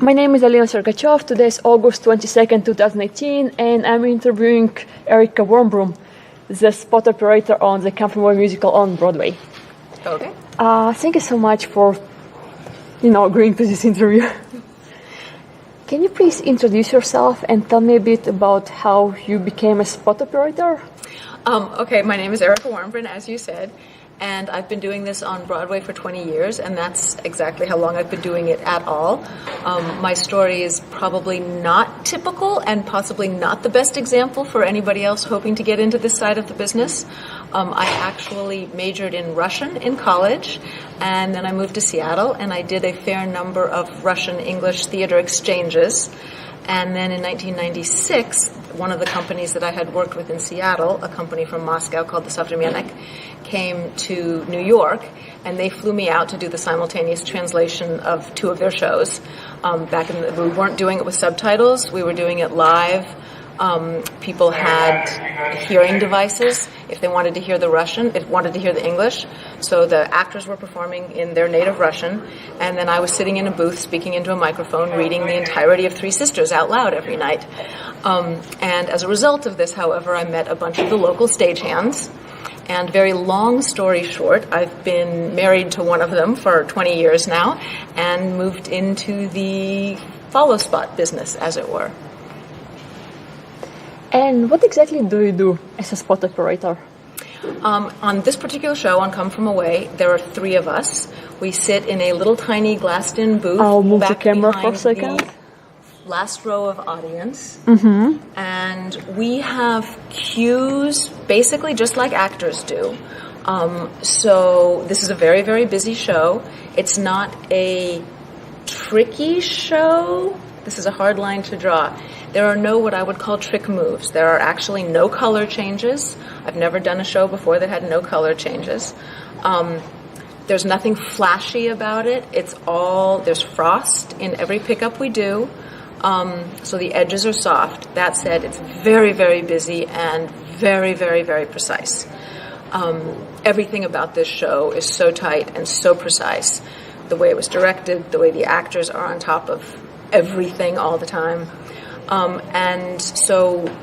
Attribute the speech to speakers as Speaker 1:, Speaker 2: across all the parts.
Speaker 1: My name is Alina Sergachev. Today is August 22nd, 2018, and I'm interviewing Erika Warmbrunn, the spot operator on the Schoenfeld musical on Broadway.
Speaker 2: Okay.
Speaker 1: Thank you so much for, agreeing to this interview. Can you please introduce yourself and tell me a bit about how you became a spot operator?
Speaker 2: Okay, my name is Erika Warmbrunn, as you said, and I've been doing this on Broadway for 20 years, and that's exactly how long I've been doing it at all. My story is probably not typical and possibly not the best example for anybody else hoping to get into this side of the business. I actually majored in Russian in college, and then I moved to Seattle, and I did a fair number of Russian-English theater exchanges. And then in 1996, one of the companies that I had worked with in Seattle, a company from Moscow called the Современник, came to New York, and they flew me out to do the simultaneous translation of two of their shows. We weren't doing it with subtitles, we were doing it live. People had hearing devices if they wanted to hear the Russian, if wanted to hear the English. So the actors were performing in their native Russian, and then I was sitting in a booth speaking into a microphone, reading the entirety of Three Sisters out loud every night. And as a result of this, however, I met a bunch of the local stagehands. And very long story short, I've been married to one of them for 20 years now and moved into the follow spot business, as it were.
Speaker 1: And what exactly do you do as a spot operator?
Speaker 2: On this particular show, on Come From Away, there are three of us. We sit in a little tiny glassed-in booth.
Speaker 1: I'll move the
Speaker 2: back
Speaker 1: camera for a second.
Speaker 2: The last row of audience.
Speaker 1: Mm-hmm.
Speaker 2: And we have cues, basically just like actors do. So this is a very, very busy show. It's not a tricky show. This is a hard line to draw. There are no what I would call trick moves. There are actually no color changes. I've never done a show before that had no color changes. There's nothing flashy about it. There's frost in every pickup we do. So the edges are soft. That said, it's very, very busy and very, very, very precise. Everything about this show is so tight and so precise. The way it was directed, the way the actors are on top of everything all the time. And so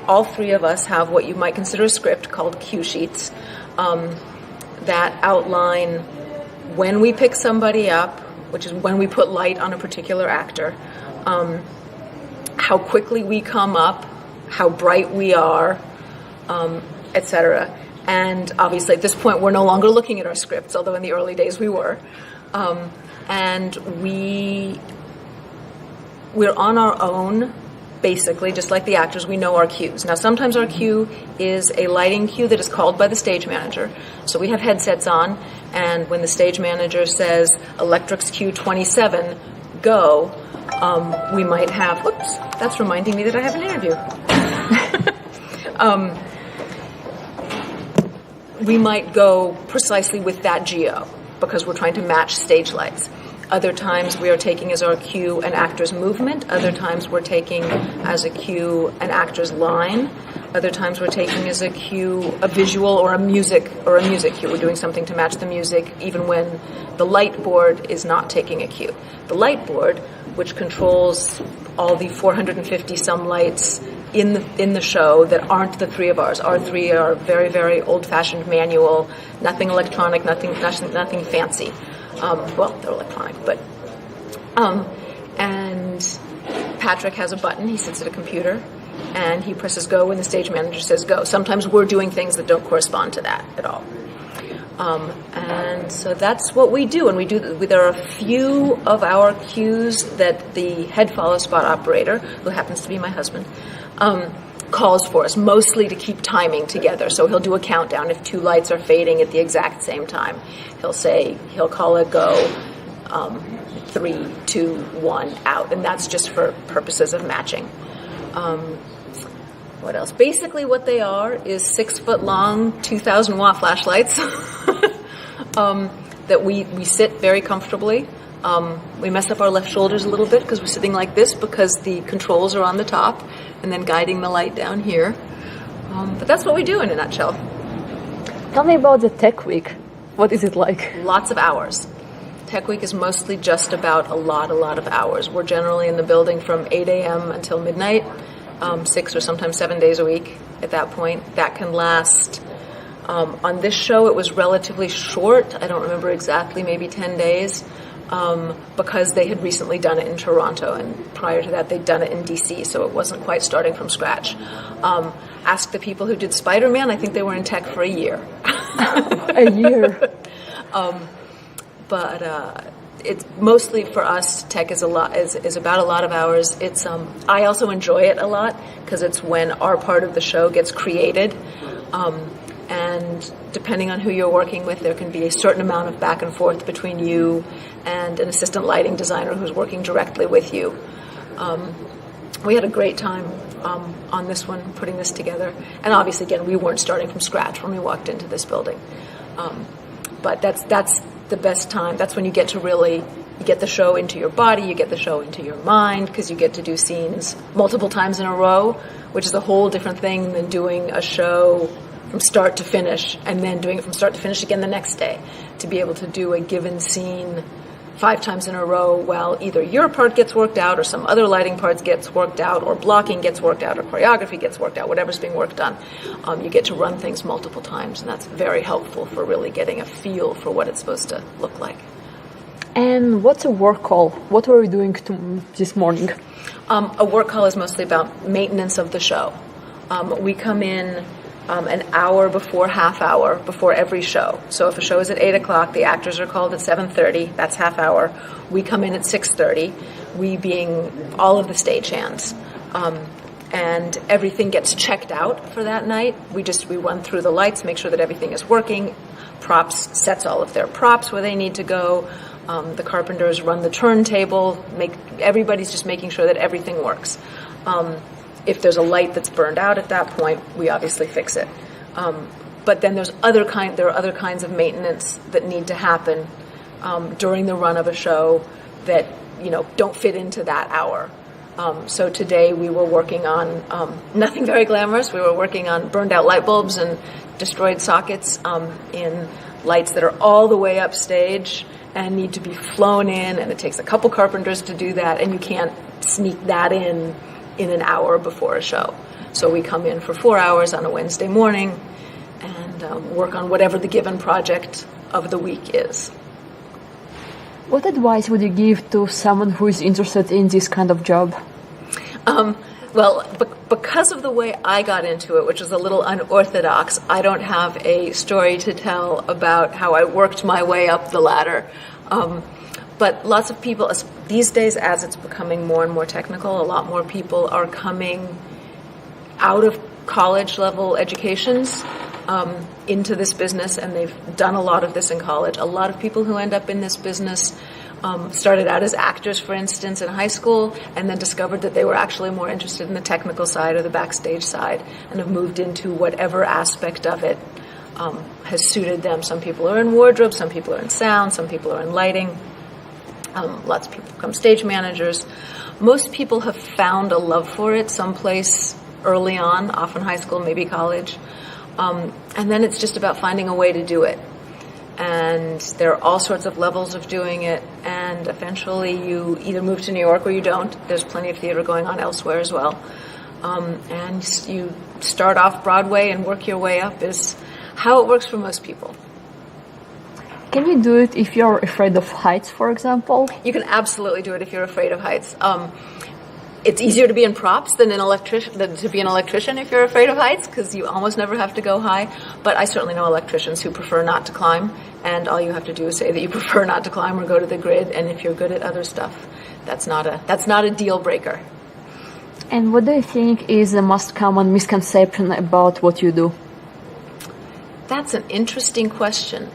Speaker 2: all three of us have what you might consider a script called cue sheets that outline when we pick somebody up, which is when we put light on a particular actor, how quickly we come up, how bright we are, etc. And obviously at this point we're no longer looking at our scripts, although in the early days we were. And we're on our own, basically, just like the actors. We know our cues. Now, sometimes our cue is a lighting cue that is called by the stage manager. So we have headsets on, and when the stage manager says, Electric's cue 27, go, we might have, whoops, that's reminding me that I have an interview. We might go precisely with that geo, because we're trying to match stage lights. Other times we are taking as our cue an actor's movement. Other times we're taking as a cue an actor's line. Other times we're taking as a cue a visual or a music cue. We're doing something to match the music even when the light board is not taking a cue. The light board, which controls all the 450 some lights in the show that aren't the three of ours. Our three are very, very old-fashioned manual, nothing electronic, nothing fancy. Well, they're electronic, but... And Patrick has a button. He sits at a computer, and he presses go when the stage manager says go. Sometimes we're doing things that don't correspond to that at all. And so that's what we do. And there are a few of our cues that the head follow spot operator, who happens to be my husband, calls for us, mostly to keep timing together. So he'll do a countdown if two lights are fading at the exact same time. He'll call a go, 3, 2, 1, out. And that's just for purposes of matching. What else? Basically what they are is 6-foot-long, 2,000-watt flashlights that we sit very comfortably. We mess up our left shoulders a little bit because we're sitting like this because the controls are on the top and then guiding the light down here. But that's what we do in a nutshell.
Speaker 1: Tell me about the tech week. What is it like?
Speaker 2: Lots of hours. Tech Week is mostly just about a lot of hours. We're generally in the building from 8 a.m. until midnight, 6 or sometimes 7 days a week at that point. That can last, on this show it was relatively short. I don't remember exactly, maybe 10 days, because they had recently done it in Toronto, and prior to that they'd done it in DC, so it wasn't quite starting from scratch. Ask the people who did Spider-Man, I think they were in tech for a year.
Speaker 1: A year.
Speaker 2: But it's mostly for us. Tech is about a lot of hours. It's I also enjoy it a lot because it's when our part of the show gets created, and depending on who you're working with, there can be a certain amount of back and forth between you and an assistant lighting designer who's working directly with you. We had a great time on this one, putting this together, and obviously, again, we weren't starting from scratch when we walked into this building. But that's the best time. That's when you get to you get the show into your body, you get the show into your mind, because you get to do scenes multiple times in a row, which is a whole different thing than doing a show from start to finish and then doing it from start to finish again the next day. To be able to do a given scene 5 times in a row while either your part gets worked out or some other lighting parts gets worked out or blocking gets worked out or choreography gets worked out, whatever's being worked on, you get to run things multiple times, and that's very helpful for really getting a feel for what it's supposed to look like.
Speaker 1: And what's a work call? What were you doing this morning?
Speaker 2: A work call is mostly about maintenance of the show. We come in an hour before half hour before every show. So if a show is at 8 o'clock, the actors are called at 7:30. That's half hour. We come in at 6:30. We being all of the stagehands, and everything gets checked out for that night. We run through the lights, make sure that everything is working. Props sets all of their props where they need to go. The carpenters run the turntable. Everybody's just making sure that everything works. If there's a light that's burned out at that point, we obviously fix it. But then there are other kinds of maintenance that need to happen during the run of a show that don't fit into that hour. So today we were working on nothing very glamorous. We were working on burned out light bulbs and destroyed sockets in lights that are all the way upstage and need to be flown in, and it takes a couple carpenters to do that, and you can't sneak that in an hour before a show. So we come in for 4 hours on a Wednesday morning and work on whatever the given project of the week is.
Speaker 1: What advice would you give to someone who is interested in this kind of job?
Speaker 2: Because of the way I got into it, which is a little unorthodox, I don't have a story to tell about how I worked my way up the ladder. But lots of people, these days, as it's becoming more and more technical, a lot more people are coming out of college-level educations into this business, and they've done a lot of this in college. A lot of people who end up in this business started out as actors, for instance, in high school, and then discovered that they were actually more interested in the technical side or the backstage side, and have moved into whatever aspect of it has suited them. Some people are in wardrobe, some people are in sound, some people are in lighting. Lots of people become stage managers. Most people have found a love for it someplace early on, often high school, maybe college. And then it's just about finding a way to do it. And there are all sorts of levels of doing it. And eventually you either move to New York or you don't. There's plenty of theater going on elsewhere as well. And you start off Broadway and work your way up is how it works for most people.
Speaker 1: Can you do it if you're afraid of heights, for example?
Speaker 2: You can absolutely do it if you're afraid of heights. It's easier to be in props than to be an electrician if you're afraid of heights, because you almost never have to go high. But I certainly know electricians who prefer not to climb, and all you have to do is say that you prefer not to climb or go to the grid. And if you're good at other stuff, that's not a deal breaker.
Speaker 1: And what do you think is the most common misconception about what you do?
Speaker 2: That's an interesting question.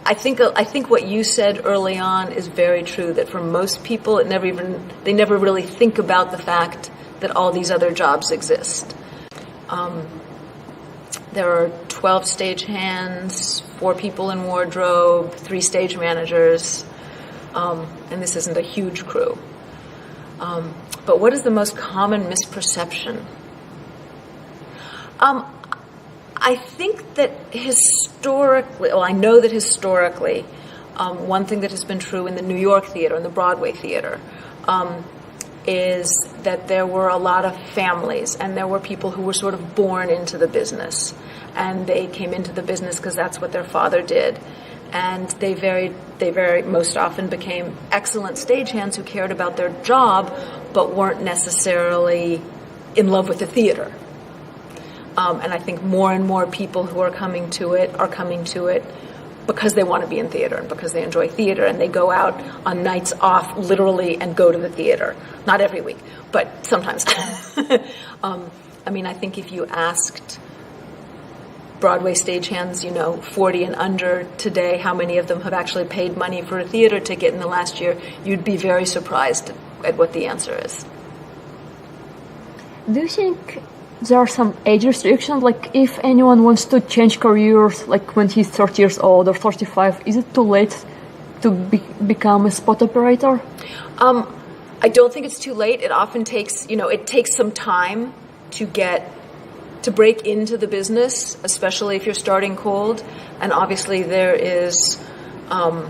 Speaker 2: I think what you said early on is very true, that for most people they never really think about the fact that all these other jobs exist. There are 12 stagehands, 4 people in wardrobe, 3 stage managers, and this isn't a huge crew. But what is the most common misperception? I think that I know that historically, one thing that has been true in the New York theater and the Broadway theater is that there were a lot of families, and there were people who were sort of born into the business, and they came into the business because that's what their father did, and they very most often became excellent stagehands who cared about their job but weren't necessarily in love with the theater. And I think more and more people who are coming to it because they want to be in theater and because they enjoy theater, and they go out on nights off literally and go to the theater. Not every week, but sometimes. I mean, I think if you asked Broadway stagehands, 40 and under today, how many of them have actually paid money for a theater ticket in the last year, you'd be very surprised at what the answer is.
Speaker 1: Do you think there are some age restrictions? Like, if anyone wants to change careers, like when he's 30 years old or 35, is it too late to become a spot operator?
Speaker 2: I don't think it's too late. It often takes, it takes some time to break into the business, especially if you're starting cold. And obviously there is, I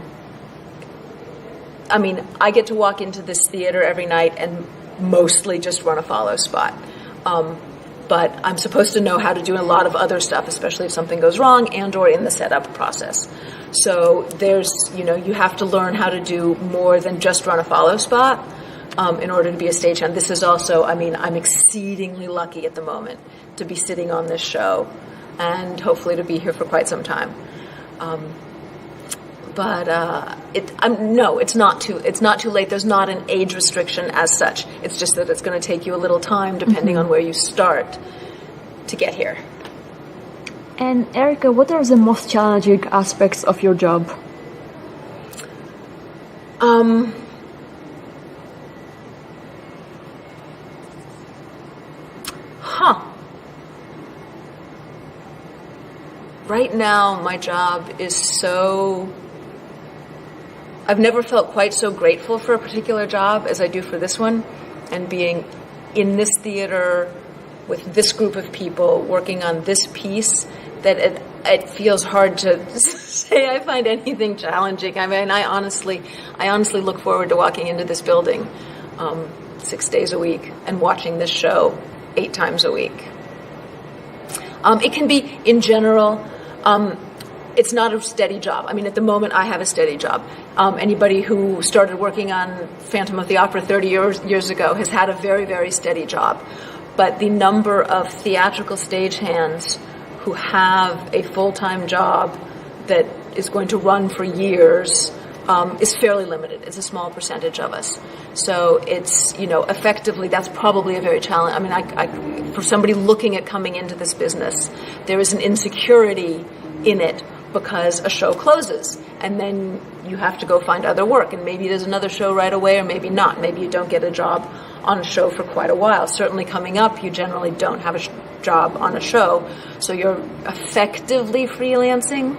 Speaker 2: get to walk into this theater every night and mostly just run a follow spot. But I'm supposed to know how to do a lot of other stuff, especially if something goes wrong and or in the setup process. So there's, you have to learn how to do more than just run a follow spot in order to be a stagehand. This is also, I'm exceedingly lucky at the moment to be sitting on this show and hopefully to be here for quite some time. It's not too late. There's not an age restriction as such. It's just that it's going to take you a little time, depending on where you start, to get here.
Speaker 1: And Erika, what are the most challenging aspects of your job?
Speaker 2: Right now, my job is I've never felt quite so grateful for a particular job as I do for this one, and being in this theater with this group of people working on this piece, that it feels hard to say I find anything challenging. I honestly look forward to walking into this building 6 days a week and watching this show 8 times a week. It can be, in general, it's not a steady job. At the moment, I have a steady job. Anybody who started working on Phantom of the Opera 30 years ago has had a very, very steady job. But the number of theatrical stagehands who have a full-time job that is going to run for years is fairly limited. It's a small percentage of us. So it's, effectively, that's probably a very challenge. For somebody looking at coming into this business, there is an insecurity in it because a show closes and then you have to go find other work, and maybe there's another show right away, or maybe not. Maybe you don't get a job on a show for quite a while. Certainly coming up, you generally don't have a job on a show, so you're effectively freelancing.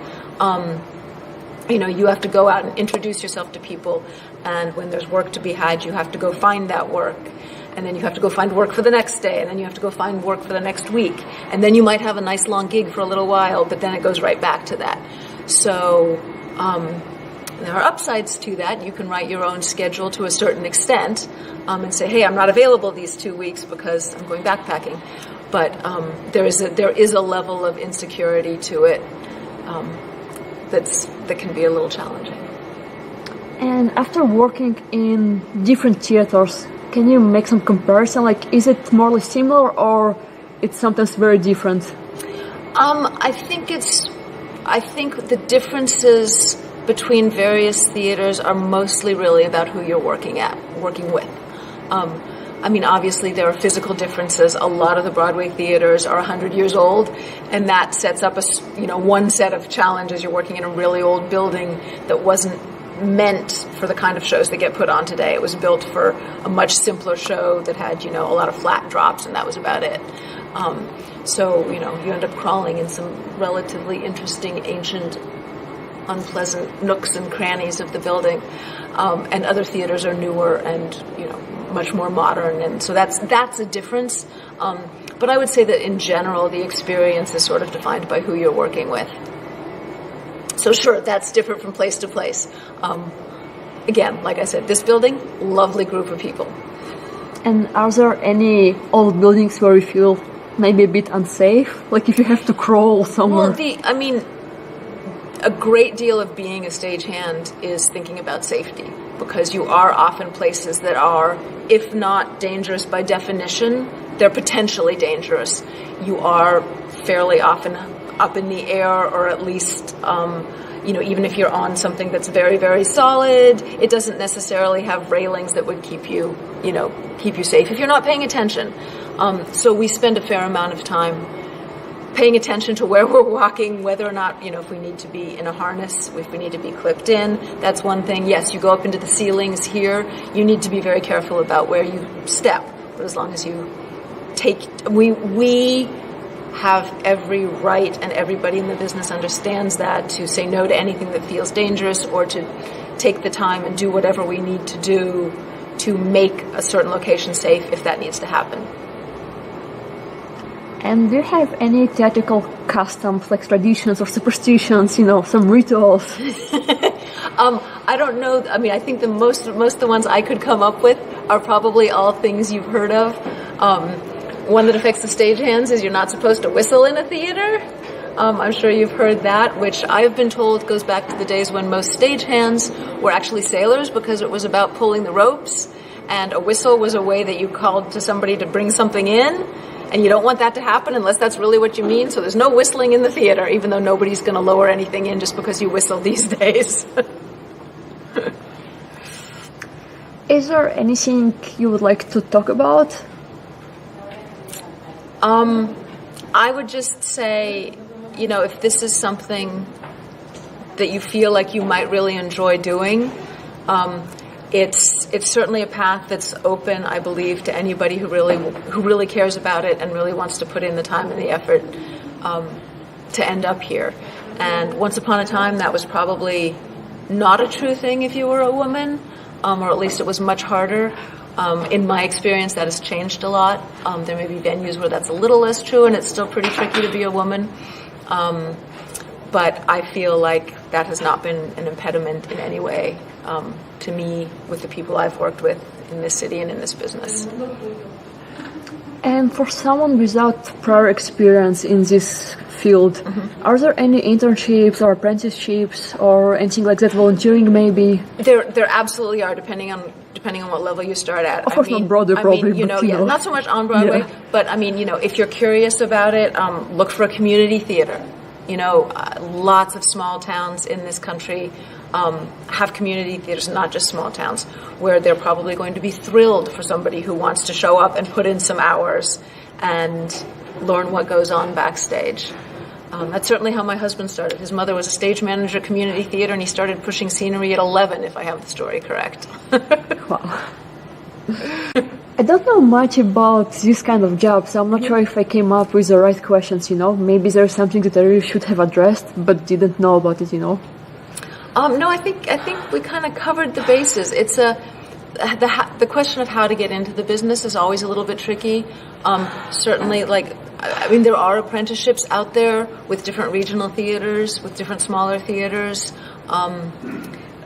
Speaker 2: You have to go out and introduce yourself to people, and when there's work to be had, you have to go find that work, and then you have to go find work for the next day, and then you have to go find work for the next week, and then you might have a nice long gig for a little while, but then it goes right back to that. So there are upsides to that. You can write your own schedule to a certain extent and say, hey, I'm not available these 2 weeks because I'm going backpacking. But there is a level of insecurity to it that can be a little challenging.
Speaker 1: And after working in different theaters, can you make some comparison? Like, is it more or less similar, or it's sometimes very different?
Speaker 2: I think the differences between various theaters are mostly really about who you're working with. Obviously there are physical differences. A lot of the Broadway theaters are 100 years old, and that sets up one set of challenges. You're working in a really old building that wasn't meant for the kind of shows that get put on today. It was built for a much simpler show that had, a lot of flat drops, and that was about it. So, you end up crawling in some relatively interesting, ancient, unpleasant nooks and crannies of the building. And other theaters are newer and, much more modern. And so that's a difference. But I would say that in general, the experience is sort of defined by who you're working with. So sure, that's different from place to place. Again, like I said, this building, lovely group of people.
Speaker 1: And are there any old buildings where you feel maybe a bit unsafe? Like if you have to crawl somewhere?
Speaker 2: Well, a great deal of being a stagehand is thinking about safety, because you are often places that are, if not dangerous by definition, they're potentially dangerous. You are fairly often up in the air, or at least, even if you're on something that's very, very solid, it doesn't necessarily have railings that would keep you safe if you're not paying attention. So we spend a fair amount of time paying attention to where we're walking, whether or not, if we need to be in a harness, if we need to be clipped in. That's one thing. Yes, you go up into the ceilings here. You need to be very careful about where you step. But as long as you we have every right, and everybody in the business understands that, to say no to anything that feels dangerous, or to take the time and do whatever we need to do to make a certain location safe if that needs to happen.
Speaker 1: And do you have any theatrical customs, like traditions or superstitions, some rituals?
Speaker 2: I don't know. I think the most of the ones I could come up with are probably all things you've heard of. One that affects the stagehands is you're not supposed to whistle in a theater. I'm sure you've heard that, which I've been told goes back to the days when most stagehands were actually sailors, because it was about pulling the ropes, and a whistle was a way that you called to somebody to bring something in. And you don't want that to happen unless that's really what you mean. So there's no whistling in the theater, even though nobody's going to lower anything in just because you whistle these days.
Speaker 1: Is there anything you would like to talk about?
Speaker 2: I would just say, if this is something that you feel like you might really enjoy doing, it's certainly a path that's open, I believe, to anybody who really cares about it and really wants to put in the time and the effort to end up here. And once upon a time, that was probably not a true thing if you were a woman, or at least it was much harder. In my experience, that has changed a lot. There may be venues where that's a little less true, and it's still pretty tricky to be a woman. But I feel like that has not been an impediment in any way to me with the people I've worked with in this city and in this business.
Speaker 1: And for someone without prior experience in this field, are there any internships or apprenticeships or anything like that, volunteering maybe?
Speaker 2: There absolutely are, depending on what level you start at.
Speaker 1: Of course, not Broadway, probably.
Speaker 2: Not so much on Broadway, but if you're curious about it, look for a community theater. Lots of small towns in this country have community theaters, not just small towns, where they're probably going to be thrilled for somebody who wants to show up and put in some hours and learn what goes on backstage. That's certainly how my husband started. His mother was a stage manager at community theater, and he started pushing scenery at 11, if I have the story correct.
Speaker 1: Wow. I don't know much about this kind of job, so I'm not sure if I came up with the right questions, Maybe there's something that I really should have addressed, but didn't know about it, No,
Speaker 2: I think we kind of covered the bases. It's the question of how to get into the business is always a little bit tricky. Certainly, there are apprenticeships out there with different regional theaters, with different smaller theaters.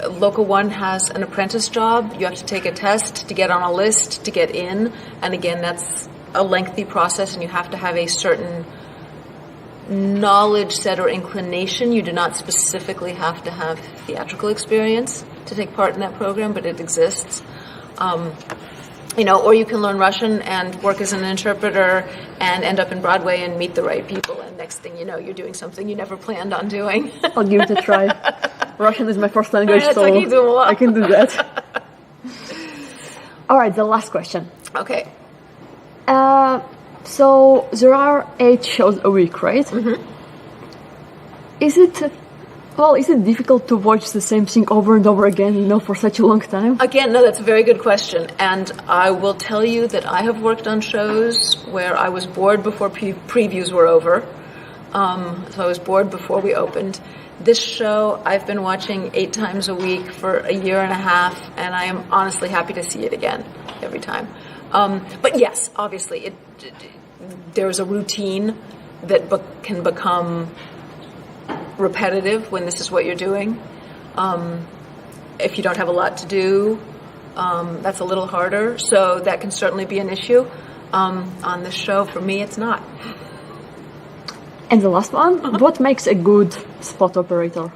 Speaker 2: Local 1 has an apprentice job. You have to take a test to get on a list to get in. And again, that's a lengthy process, and you have to have a certain knowledge set or inclination. You do not specifically have to have theatrical experience to take part in that program, but it exists. Or you can learn Russian and work as an interpreter and end up in Broadway and meet the right people. And next thing you know, you're doing something you never planned on doing.
Speaker 1: I'll give it a try. Russian is my first language, so I can do that. All right, the last question.
Speaker 2: Okay.
Speaker 1: So there are 8 shows a week, right? Mm-hmm. Is it difficult to watch the same thing over and over again, for such a long time? Again,
Speaker 2: no, that's a very good question. And I will tell you that I have worked on shows where I was bored before previews were over. So I was bored before we opened. This show I've been watching 8 times a week for a year and a half, and I am honestly happy to see it again every time. But yes, obviously, there's a routine that can become repetitive when this is what you're doing. If you don't have a lot to do, that's a little harder. So that can certainly be an issue. On this show, for me, it's not.
Speaker 1: And the last one, what makes a good spot operator?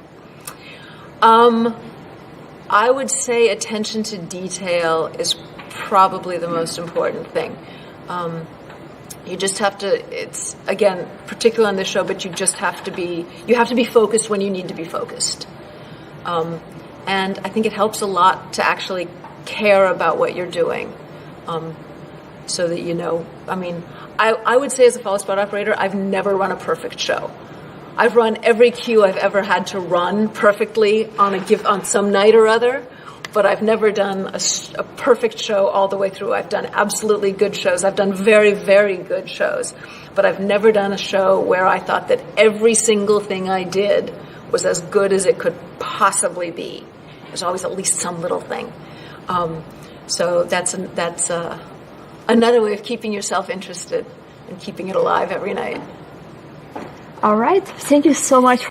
Speaker 2: I would say attention to detail is probably the most important thing. You just have to, it's, again, particularly on this show, but you have to be focused when you need to be focused. And I think it helps a lot to actually care about what you're doing. So that you know, I mean, I would say as a follow spot operator, I've never run a perfect show. I've run every cue I've ever had to run perfectly on some night or other, but I've never done a perfect show all the way through. I've done absolutely good shows. I've done very, very good shows, but I've never done a show where I thought that every single thing I did was as good as it could possibly be. There's always at least some little thing. So that's another way of keeping yourself interested and keeping it alive every night.
Speaker 1: All right. Thank you so much.